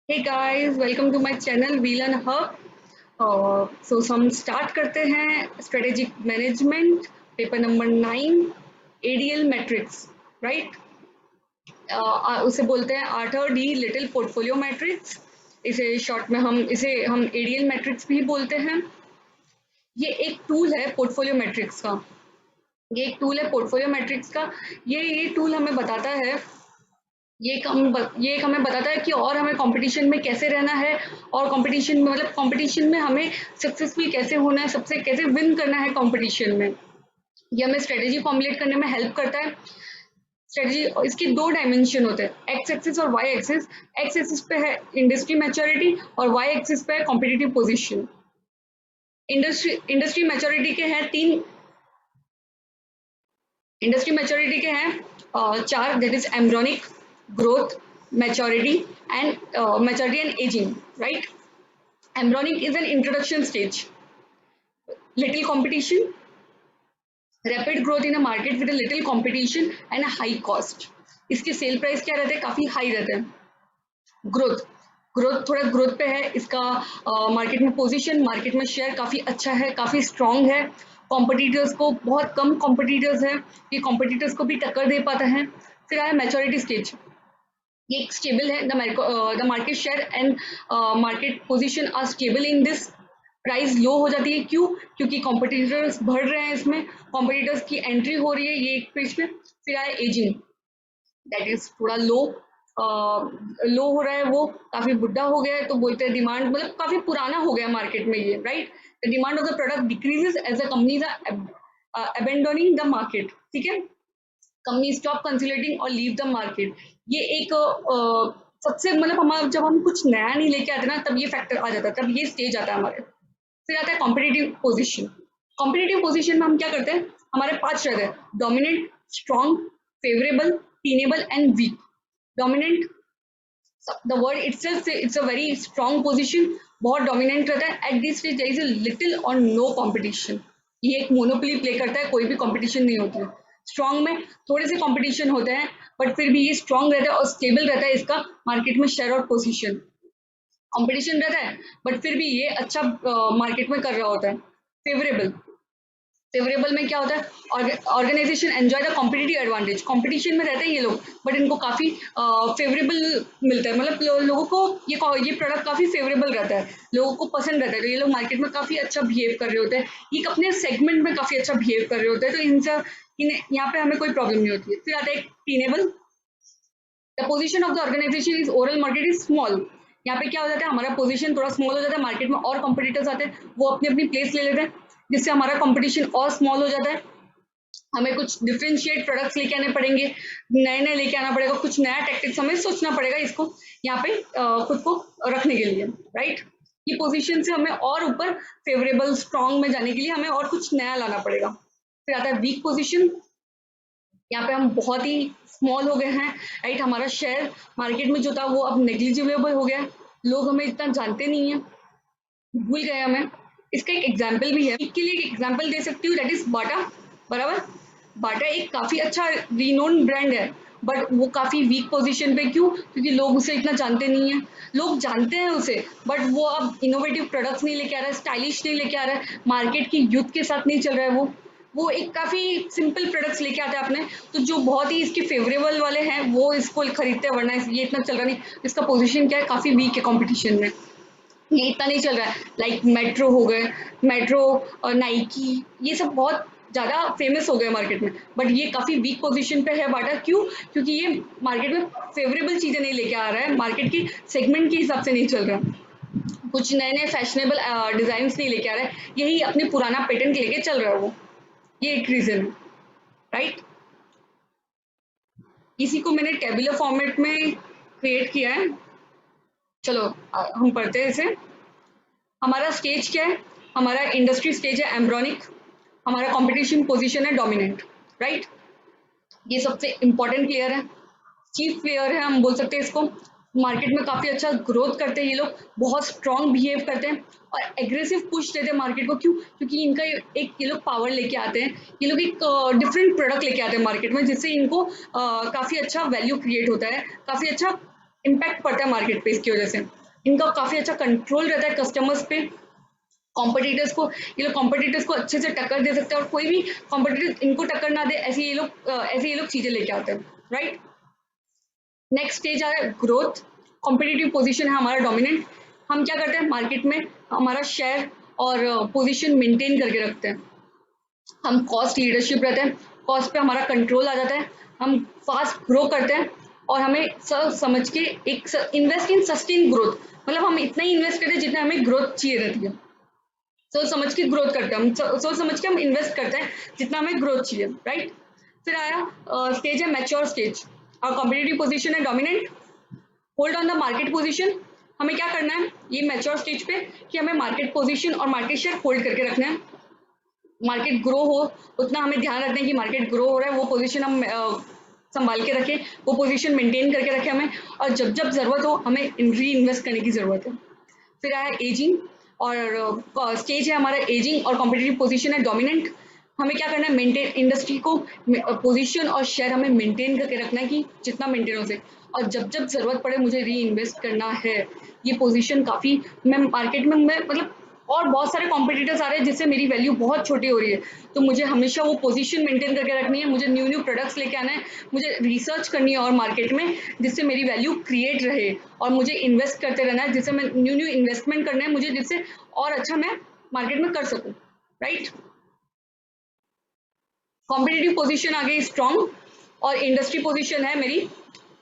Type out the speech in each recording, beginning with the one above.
Hey guys, welcome to my channel Wheel and Hub. So हम start करते हैं strategic management paper number 9 ADL matrix right. उसे बोलते हैं Arthur D little portfolio matrix. इसे short में हम एडीएल मैट्रिक्स भी बोलते हैं। ये एक टूल है पोर्टफोलियो मैट्रिक्स का। ये एक टूल है पोर्टफोलियो मैट्रिक्स का। ये टूल हमें बताता है ये एक हमें बताता है कि और हमें कंपटीशन में कैसे रहना है और कंपटीशन में मतलब कंपटीशन में हमें सक्सेसफुल कैसे होना है, सबसे कैसे विन करना है कंपटीशन में। ये हमें स्ट्रेटेजी फॉर्मुलेट करने में हेल्प करता है। स्ट्रेटेजी इसके दो डायमेंशन होते हैं, एक्स एक्सिस और वाई एक्सिस। एक्स एक्सिस पे है इंडस्ट्री मैच्योरिटी और वाई एक्सिस पे है कॉम्पिटिटिव पोजीशन। इंडस्ट्री मैच्योरिटी के हैं तीन। इंडस्ट्री मैच्योरिटी के हैं चार, that is embryonic, growth, maturity and aging, right? Embryonic is an introduction stage, little competition, rapid growth in a market with a little competition and a high cost. इसके sale price क्या रहते हैं, काफी high रहते हैं। Growth growth थोड़ा growth पे है इसका। मार्केट में पोजीशन, मार्केट में शेयर काफी अच्छा है, काफी स्ट्रांग है। कॉम्पिटिटर्स को बहुत कम कॉम्पिटिटर्स है, ये कॉम्पिटिटर्स को भी टक्कर दे पाता है। फिर आया मैच्योरिटी स्टेज। ये एक स्टेबल है, the market share and market position are stable in this. Price low हो जाती है, क्यों? क्योंकि कॉम्पिटिटर्स बढ़ रहे हैं, इसमें कॉम्पिटिटर्स की एंट्री हो रही है ये एक पेज पे। फिर आया एजिंग, दैट इज थोड़ा लो हो रहा है, वो काफी बुढ़ा हो गया है, तो बोलते हैं डिमांड मतलब काफी पुराना हो गया मार्केट में ये, right? The demand of the product decreases as the companies are abandoning the market. ठीक है, कंपनी स्टॉप कंसोलिडेटिंग और लीव द मार्केट। ये एक सबसे मतलब हम जब हम कुछ नया नहीं लेके आते ना, तब ये फैक्टर आ जाता है, तब ये स्टेज आता है हमारे। फिर आता है कॉम्पिटिटिव पोजीशन। कॉम्पिटिटिव पोजीशन में हम क्या करते हैं, हमारे पांच रहते हैं, dominant, strong, favourable, tenable and weak. Dominant, the word itself it's a very strong position, बहुत डोमिनेंट रहता है। At this stage there is a little or no competition. ये एक मोनोपोली प्ले करता है, कोई भी कंपटीशन नहीं होती है। स्ट्रॉन्ग में थोड़े से कंपटीशन होते हैं, बट फिर भी ये स्ट्रॉन्ग रहता है और स्टेबल रहता है इसका मार्केट में शेयर और पोजीशन। कंपटीशन रहता है बट फिर भी ये अच्छा मार्केट में कर रहा होता है। फेवरेबल, फेवरेबल में क्या होता है, organisation enjoy the competitive advantage. Competition में रहते हैं ये लोग, बट इनको काफी फेवरेबल मिलता है, मतलब लोगों को ये प्रोडक्ट काफी फेवरेबल रहता है, लोगों को पसंद रहता है, तो ये लोग मार्केट में काफी अच्छा बिहेव कर रहे होते हैं, ये अपने सेगमेंट में काफी अच्छा बिहेव कर रहे होते हैं, तो इनसे यहाँ पे हमें कोई प्रॉब्लम नहीं होती है। फिर आता है tenable, the position of the organisation is overall market is small. यहाँ पे क्या हो जाता है, हमारा पोजीशन थोड़ा स्मॉल हो जाता है, मार्केट में और कंपटीटर्स आते हैं, वो अपनी अपनी प्लेस ले लेते हैं, जिससे हमारा कंपटीशन और स्मॉल हो जाता है। हमें कुछ डिफरेंशिएट प्रोडक्ट्स लेके आने पड़ेंगे, नए नए लेके आना पड़ेगा, कुछ नया टैक्टिक्स हमें सोचना पड़ेगा इसको यहाँ पे खुद को रखने के लिए, राइट? ये पोजीशन से हमें और ऊपर फेवरेबल स्ट्रॉन्ग में जाने के लिए हमें और कुछ नया लाना पड़ेगा। फिर आता है वीक पोजीशन। यहाँ पे हम बहुत ही स्मॉल हो गए हैं, राइट? हमारा शेयर मार्केट में जो था वो अब नेग्लिजिबल हो गया, लोग हमें इतना जानते नहीं है, भूल गए हमें। इसका एक एग्जाम्पल भी है, इसके लिए एक एग्जाम्पल दे सकती हूँ, दैट इज बाटा। बराबर, बाटा एक काफी अच्छा रिनोन ब्रांड है, बट वो काफी वीक पोजीशन पे, क्यों? क्योंकि लोग उसे इतना जानते नहीं है। लोग जानते हैं उसे, बट वो अब इनोवेटिव प्रोडक्ट्स नहीं लेके आ रहा है, स्टाइलिश नहीं लेके आ रहा है, मार्केट की यूथ के साथ नहीं चल रहा है। वो एक काफी सिंपल प्रोडक्ट्स लेके आता है अपने, तो जो बहुत ही इसके फेवरेबल वाले हैं वो इसको खरीदते हैं, वरना ये इतना चल रहा नहीं। इसका पोजीशन क्या है, काफी वीक है कंपटीशन में, ये इतना नहीं चल रहा है। लाइक मेट्रो हो गए, मेट्रो और नाइकी, ये सब बहुत ज़्यादा फेमस हो गए मार्केट में, बट ये काफ़ी वीक पोजीशन पे है बाटा। क्यों? क्योंकि ये मार्केट में फेवरेबल चीज़ें नहीं लेके आ रहा है, मार्केट की सेगमेंट के हिसाब से नहीं चल रहा है, कुछ नए नए फैशनेबल डिज़ाइन नहीं लेके आ रहा है, यही अपने पुराना पेटेंट लेके चल रहा है वो। ये एक रीज़न है, राइट? इसी को मैंने टेबुलर फॉर्मेट में क्रिएट किया है। चलो हम पढ़ते हैं इसे। हमारा स्टेज क्या है, हमारा इंडस्ट्री स्टेज है एम्ब्रॉनिक, हमारा कंपटीशन पोजीशन है डोमिनेंट, राइट? ये सबसे इंपॉर्टेंट प्लेयर है, चीफ प्लेयर है हम बोल सकते हैं इसको। मार्केट में काफी अच्छा ग्रोथ करते हैं ये लोग, बहुत स्ट्रॉन्ग बिहेव करते हैं और एग्रेसिव पुश देते हैं मार्केट को। क्यों? क्योंकि इनका एक ये लोग पावर लेके आते हैं, ये लोग एक डिफरेंट प्रोडक्ट लेके आते हैं मार्केट में, जिससे इनको काफी अच्छा वैल्यू क्रिएट होता है, काफी अच्छा इम्पैक्ट पड़ता है मार्केट पे इसकी वजह से। इनका काफी अच्छा कंट्रोल रहता है कस्टमर्स पे, कॉम्पिटिटर्स को, ये लोग कॉम्पिटिटर्स को अच्छे से टक्कर दे सकते हैं, और कोई भी कॉम्पिटिटर इनको टक्कर ना दे ऐसे ये लोग चीजें लेके आते हैं, राइट। नेक्स्ट स्टेज आ रहा है ग्रोथ। कॉम्पिटिटिव पोजीशन है हमारा डोमिनेंट। हम क्या करते हैं मार्केट में, हमारा शेयर और पोजीशन मेंटेन करके रखते हैं। हम कॉस्ट लीडरशिप रहते हैं, कॉस्ट पे हमारा कंट्रोल आ जाता है, हम फास्ट ग्रो करते हैं, और हमें सब समझ के एक इन्वेस्ट इन सस्टेन ग्रोथ, मतलब हम इतना ही इन्वेस्ट करते हैं जितना हमें ग्रोथ चाहिए रहती है। सोच समझ के ग्रोथ करते हैं हम, सोच समझ के हम इन्वेस्ट करते हैं जितना हमें ग्रोथ चाहिए, राइट। फिर आया स्टेज है मैच्योर स्टेज। और कॉम्पिटिटिव पोजीशन है dominant, hold on the market position. हमें क्या करना है ये मैच्योर स्टेज पे, कि हमें मार्केट पोजीशन और मार्केट शेयर होल्ड करके रखना है। मार्केट ग्रो हो उतना हमें ध्यान रखना है कि मार्केट ग्रो हो रहा है, वो पोजीशन हम संभाल के रखें, वो पोजीशन मेंटेन करके रखें हमें, और जब जब जरूरत हो हमें री इन्वेस्ट करने की जरूरत है। फिर आया एजिंग, और स्टेज है हमारा एजिंग, और कॉम्पिटिटिव पोजीशन है डोमिनेंट। हमें क्या करना है मेंटेन इंडस्ट्री को, पोजीशन और शेयर हमें मेंटेन करके रखना है कि जितना मेंटेन हो सके, और जब जब जरूरत पड़े मुझे री इन्वेस्ट करना है। ये पोजीशन काफी, मैं मार्केट में मैं मतलब और बहुत सारे कॉम्पिटिटर्स आ रहे हैं जिससे मेरी वैल्यू बहुत छोटी हो रही है, तो मुझे हमेशा वो पोजीशन मेंटेन करके रखनी है, मुझे न्यू न्यू प्रोडक्ट्स लेके आना है, मुझे रिसर्च करनी है और मार्केट में, जिससे मेरी वैल्यू क्रिएट रहे, और मुझे इन्वेस्ट करते रहना है, जिससे मैं न्यू न्यू इन्वेस्टमेंट करना है मुझे, जिससे और अच्छा मैं मार्केट में कर सकूं, राइट। कॉम्पिटिटिव पोजीशन आ गई स्ट्रॉन्ग, और इंडस्ट्री पोजीशन है मेरी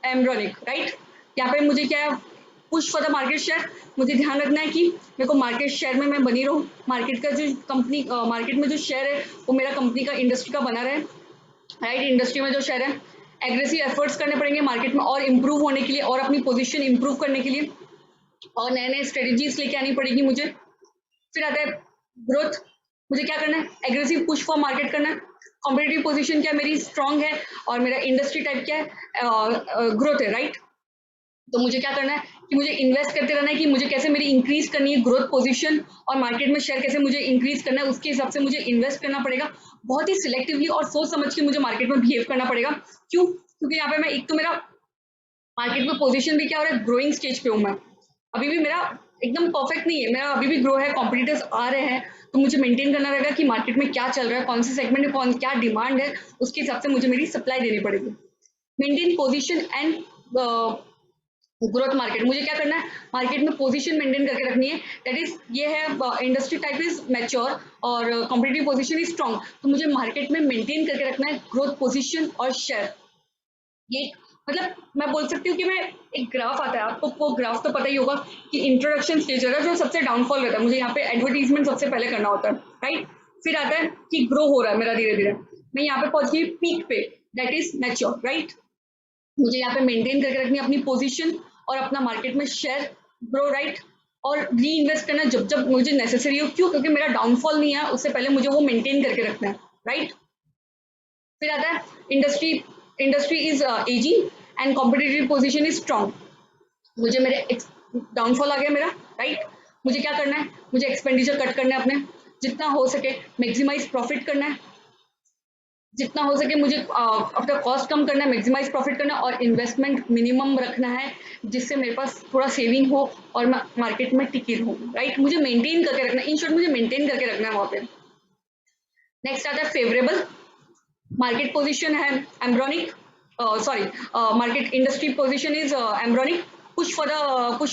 एम्ब्रॉनिक, राइट। यहाँ पे मुझे क्या है, push for the market share. मुझे ध्यान रखना है कि मेरे को मार्केट शेयर में मैं बनी रहूँ, मार्केट का जो कंपनी मार्केट में जो शेयर है वो मेरा कंपनी का इंडस्ट्री का बना रहे, राइट। इंडस्ट्री में जो शेयर है, एग्रेसिव एफर्ट्स करने पड़ेंगे मार्केट में और इम्प्रूव होने के लिए, और अपनी पोजीशन इम्प्रूव करने के लिए, और नए नए स्ट्रेटेजीज लेके आनी पड़ेगी मुझे। फिर आता है ग्रोथ। मुझे क्या करना है, एग्रेसिव पुश फॉर मार्केट करना है। कॉम्पिटिटिव पोजीशन क्या मेरी स्ट्रांग है, और मेरा इंडस्ट्री टाइप क्या है, ग्रोथ है, राइट। तो मुझे क्या करना है कि मुझे इन्वेस्ट करते रहना है कि मुझे कैसे मेरी इंक्रीज करनी है ग्रोथ पोजीशन, और मार्केट में शेयर कैसे मुझे इंक्रीज करना है, उसके हिसाब से मुझे इन्वेस्ट करना पड़ेगा, बहुत ही सिलेक्टिवली और सोच समझ के मुझे मार्केट में बिहेव करना पड़ेगा। क्यों? क्योंकि यहाँ पे मैं, एक तो मेरा मार्केट में पोजीशन भी क्या हो रहा है, ग्रोइंग स्टेज पे हूँ मैं, अभी भी मेरा एकदम परफेक्ट नहीं है, मेरा अभी भी ग्रो है, कॉम्पिटिटर्स आ रहे हैं, तो मुझे मेंटेन करना रहेगा कि मार्केट में क्या चल रहा है, कौन से सेगमेंट में कौन क्या डिमांड है, उसके हिसाब से मुझे मेरी सप्लाई देनी पड़ेगी। Maintain position and growth market. मुझे क्या करना है, मार्केट में पोजीशन मेंटेन करके रखनी है, दैट इज ये है इंडस्ट्री टाइप इज मैच्योर, और कॉम्पिटिटिव पोजीशन इज स्ट्रॉन्ग, तो मुझे मार्केट में मेंटेन करके रखना है ग्रोथ पोजीशन और शेयर। ये मतलब मैं बोल सकती हूँ कि मैं, एक ग्राफ आता है, आपको वो ग्राफ तो पता ही होगा कि इंट्रोडक्शन स्टेज होगा जो सबसे डाउनफॉल रहता है, मुझे यहाँ पे एडवर्टीजमेंट सबसे पहले करना होता है, राइट। फिर आता है कि ग्रो हो रहा है मेरा धीरे धीरे, मैं यहाँ पे पहुंच गई पीक पे, दैट इज मैच्योर, राइट। मुझे यहाँ पे मेंटेन करके रखनी है अपनी पोजीशन और अपना मार्केट में शेयर, ग्रो, राइट। और री इन्वेस्ट करना जब जब मुझे नेसेसरी हो, क्यों? क्योंकि मेरा डाउनफॉल नहीं है, उससे पहले मुझे वो मेंटेन करके रखना है, राइट। फिर आता है industry. Industry is ageing and competitive position is strong. मुझे मेरे डाउनफॉल आ गया मेरा, राइट। मुझे क्या करना है, मुझे एक्सपेंडिचर कट करना है अपने, जितना हो सके मैक्सिमाइज प्रॉफिट करना है, जितना हो सके मुझे अपना कॉस्ट कम करना है, मैक्सिमाइज प्रॉफिट करना है, और इन्वेस्टमेंट मिनिमम रखना है, जिससे मेरे पास थोड़ा सेविंग हो और मैं मार्केट में टिकी रहूँ, राइट। मुझे मेंटेन करके रखना है, इन शॉर्ट मुझे मेंटेन करके रखना है वहाँ पे। नेक्स्ट आता है फेवरेबल। मार्केट पोजीशन है embryonic, sorry, market industry position is embryonic. Push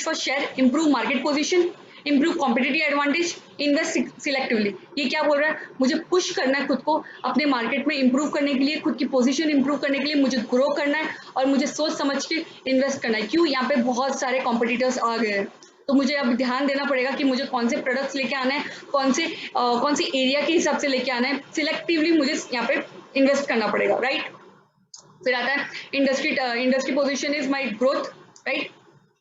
for share, improve market position, improve competitive advantage, invest selectively. ये क्या बोल रहा है, मुझे पुश करना है खुद को अपने मार्केट में इंप्रूव करने के लिए, खुद की पोजीशन इंप्रूव करने के लिए मुझे ग्रो करना है, और मुझे सोच समझ के इन्वेस्ट करना है। क्यों? यहाँ पे बहुत सारे कॉम्पिटिटर्स आ गए हैं, तो मुझे अब ध्यान देना पड़ेगा कि मुझे कौन से प्रोडक्ट्स लेके आना है, कौन से एरिया के हिसाब से लेके आना है, सिलेक्टिवली मुझे यहाँ पे इन्वेस्ट करना पड़ेगा, राइट। फिर आता है industry position is my growth, right.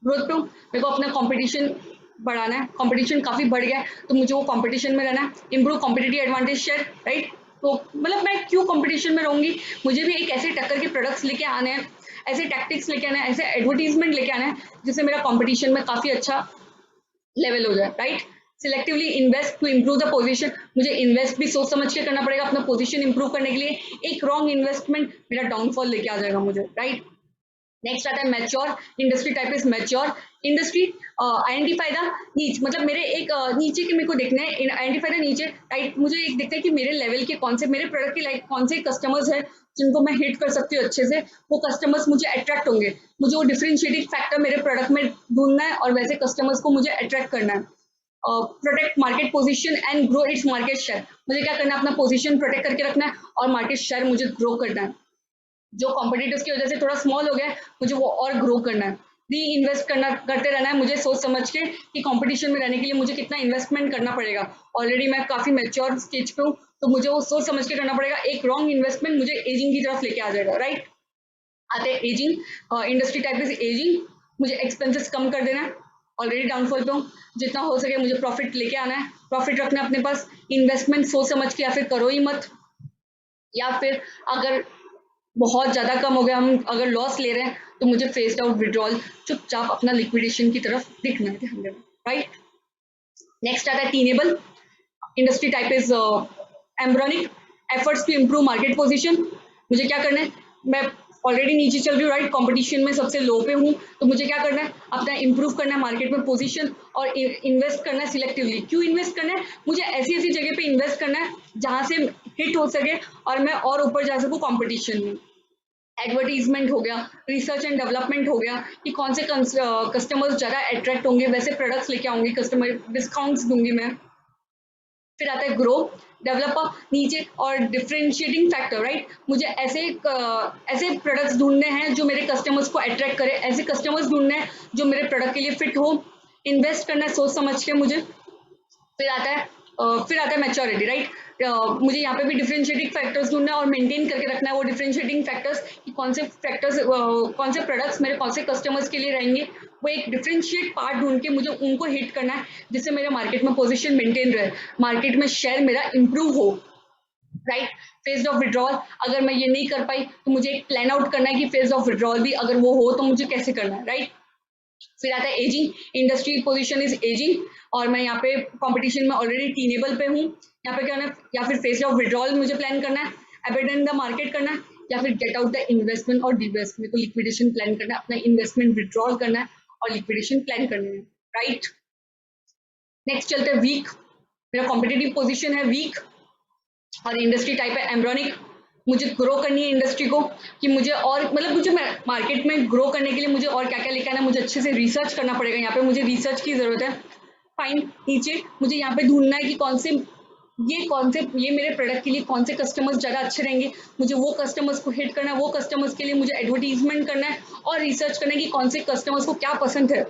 Growth टू मेरे को अपना कंपटीशन बढ़ाना है, कंपटीशन काफी बढ़ गया है, तो मुझे वो कंपटीशन में रहना है। Improve competitive advantage share, right. तो मतलब मैं क्यों कंपटीशन में रहूंगी, मुझे भी एक ऐसे टक्कर के प्रोडक्ट्स लेके आने हैं, ऐसे टैक्टिक्स लेके आना है, ऐसे एडवर्टीजमेंट लेके आना है, जिससे मेरा कंपटीशन में काफी अच्छा लेवल हो जाए, right. Selectively invest to improve the position. मुझे इन्वेस्ट भी सोच समझ के करना पड़ेगा अपना पोजीशन इंप्रूव करने के लिए। एक रॉन्ग इन्वेस्टमेंट मेरा डाउनफॉल लेके आ जाएगा मुझे, राइट। नेक्स्ट आता है mature industry type is mature industry identify the नीच, मतलब मेरे एक नीचे के मेरे को देखना है आइडेंटिफाई द नीचे टाइप, मुझे एक देखता है कि मेरे लेवल के कौन से मेरे प्रोडक्ट के लाइक कौन से कस्टमर्स है जिनको मैं हिट कर सकती हूँ अच्छे से, वो कस्टमर्स मुझे अट्रैक्ट होंगे, मुझे वो डिफरेंशिएटिंग फैक्टर मेरे प्रोडक्ट में ढूंढना है और वैसे कस्टमर्स को मुझे अट्रैक्ट करना है। Protect market position and grow its market share, मुझे क्या करना है, अपना पोजीशन प्रोटेक्ट करके रखना है और मार्केट शेयर मुझे ग्रो करना है। जो कॉम्पिटिटर्स की वजह से थोड़ा स्मॉल हो गया है, मुझे वो और ग्रो करना है, री इन्वेस्ट करना करते रहना है, मुझे सोच समझ के कि कंपटीशन में रहने के लिए मुझे कितना इन्वेस्टमेंट करना पड़ेगा। ऑलरेडी मैं काफी मैच्योर स्टेज पे हूँ, तो मुझे वो सोच समझ के करना पड़ेगा, एक रॉन्ग इन्वेस्टमेंट मुझे एजिंग की तरफ लेके आ जाएगा, राइट। आते हैं ageing, industry type is ageing, मुझे एक्सपेंसेस कम कर देना है, ऑलरेडी डाउनफॉल पे हूँ, जितना हो सके मुझे प्रॉफिट लेके आना है, प्रॉफिट रखना है अपने पास, इन्वेस्टमेंट सोच समझ के या फिर करो ही मत, या फिर अगर बहुत ज्यादा कम हो गया, हम अगर लॉस ले रहे हैं तो मुझे फेस्ड आउट विड्रॉल, चुपचाप अपना लिक्विडेशन की तरफ दिखना है, ध्यान देना, राइट। नेक्स्ट आता है tenable industry type is embryonic efforts to improve market position, मुझे क्या करना है, मैं ऑलरेडी नीचे चल रही हूँ, राइट, कंपटीशन में सबसे लो पे हूँ, तो मुझे क्या करना है, अपना इंप्रूव करना है मार्केट में पोजीशन और इन्वेस्ट करना है सिलेक्टिवली। क्यों इन्वेस्ट करना है, मुझे ऐसी ऐसी जगह पे इन्वेस्ट करना है जहां से हिट हो सके और मैं और ऊपर जा सकूँ कंपटीशन में। एडवर्टीजमेंट हो गया, रिसर्च एंड डेवलपमेंट हो गया कि कौन से कस्टमर्स ज़्यादा अट्रैक्ट होंगे, वैसे प्रोडक्ट्स लेके आऊंगी, कस्टमर डिस्काउंट्स दूंगी मैं। फिर आता है ग्रो डेवलपर नीचे और डिफरेंशिएटिंग फैक्टर, राइट, मुझे ऐसे प्रोडक्ट्स ढूंढने हैं जो मेरे कस्टमर्स को अट्रैक्ट करे, ऐसे कस्टमर्स ढूंढने हैं जो मेरे प्रोडक्ट के लिए फिट हो, इन्वेस्ट करना है सोच समझ के मुझे। फिर आता है मैच्योरिटी, राइट, मुझे यहाँ पे भी डिफरेंशिएटिंग फैक्टर्स ढूंढना है और मेंटेन करके रखना है वो डिफरेंशिएटिंग फैक्टर्स कि कौन से फैक्टर्स कौन से प्रोडक्ट्स मेरे कौन से कस्टमर्स के लिए रहेंगे, वो एक डिफरेंशिएट पार्ट ढूंढ के मुझे उनको हिट करना है जिससे मेरे मार्केट में पोजीशन मेंटेन रहे, मार्केट में शेयर मेरा इंप्रूव हो, राइट। फेज ऑफ विड्रॉल, अगर मैं ये नहीं कर पाई तो मुझे एक प्लान आउट करना है कि फेज ऑफ विड्रॉल भी अगर वो हो तो मुझे कैसे करना है, राइट। फिर आता है ageing industry position is ageing और मैं यहाँ पे कंपटीशन में ऑलरेडी टीनेबल पे हूँ, यहाँ पे क्या करना है, या फिर फेज ऑफ विड्रॉल मुझे प्लान करना है, अबेंडन द मार्केट करना है, या फिर गेट आउट द इन्वेस्टमेंट और डिवेस्टमेंट को लिक्विडेशन प्लान करना है, अपना इन्वेस्टमेंट विड्रॉल करना है और लिक्विडेशन प्लान करना है, राइट। नेक्स्ट चलते हैं वीक, मेरा कॉम्पिटेटिव पोजिशन है वीक और इंडस्ट्री टाइप है एम्ब्रॉनिक, मुझे ग्रो करनी है इंडस्ट्री को कि मुझे और मतलब मुझे मार्केट में ग्रो करने के लिए मुझे और क्या क्या लेकर आना है, मुझे अच्छे से रिसर्च करना पड़ेगा, यहाँ पे मुझे रिसर्च की जरूरत है। फाइन, नीचे मुझे यहाँ पे ढूंढना है कि ये मेरे प्रोडक्ट के लिए कौन से कस्टमर्स ज़्यादा अच्छे रहेंगे, मुझे वो कस्टमर्स को हिट करना है, वो कस्टमर्स के लिए मुझे एडवर्टीजमेंट करना है और रिसर्च करना है कि कौन से कस्टमर्स को क्या पसंद है,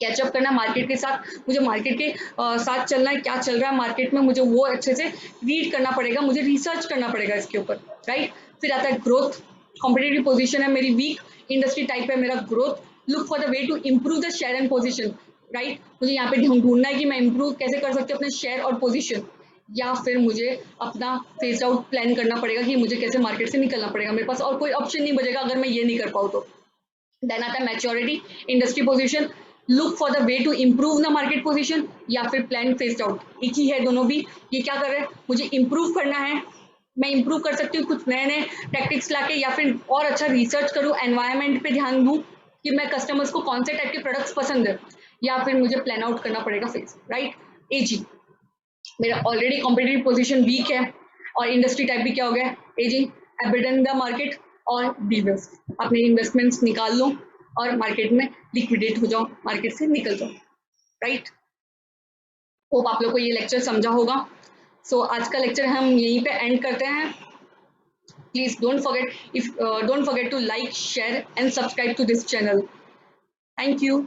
कैचअप करना मार्केट के साथ, मुझे मार्केट के साथ चलना है, क्या चल रहा है मार्केट में मुझे वो अच्छे से रीड करना पड़ेगा, मुझे रिसर्च करना पड़ेगा इसके ऊपर, राइट। फिर आता है ग्रोथ, कॉम्पिटेटिव पोजीशन है मेरी वीक, इंडस्ट्री टाइप है मेरा growth, look for the way to improve the share and position, right, मुझे यहाँ पे ढूंढना है कि मैं इम्प्रूव कैसे कर सकती हूँ अपने शेयर और पोजीशन, या फिर मुझे अपना फेज आउट प्लान करना पड़ेगा कि मुझे कैसे मार्केट से निकलना पड़ेगा, मेरे पास और कोई ऑप्शन नहीं बचेगा अगर मैं ये नहीं कर पाऊँ तो। देन आता है maturity industry position, look for the way to improve the market position या फिर प्लान फेस्ड आउट, एक ही है दोनों भी, ये क्या कर रहे हैं, मुझे इम्प्रूव करना है, मैं इम्प्रूव कर सकती हूँ कुछ नए नए टैक्टिक्स लाके या फिर और अच्छा रिसर्च करूँ, एनवायरमेंट पे ध्यान दूँ कि मैं कस्टमर्स को कौन से टाइप के प्रोडक्ट्स पसंद है, या फिर मुझे प्लान आउट करना पड़ेगा फेस, राइट। एजी, मेरा ऑलरेडी कॉम्पिटेटिव पोजीशन वीक है और इंडस्ट्री टाइप भी क्या हो गया, एजिंग, एबिडन द मार्केट और डिवेस्ट, अपने इन्वेस्टमेंट्स निकाल लो और मार्केट में लिक्विडेट हो जाओ, मार्केट से निकल जाओ, राइट। होप आप लोग को ये लेक्चर समझा होगा। सो आज का लेक्चर हम यहीं पे एंड करते हैं। Please don't forget to like, share and subscribe to this channel. Thank you.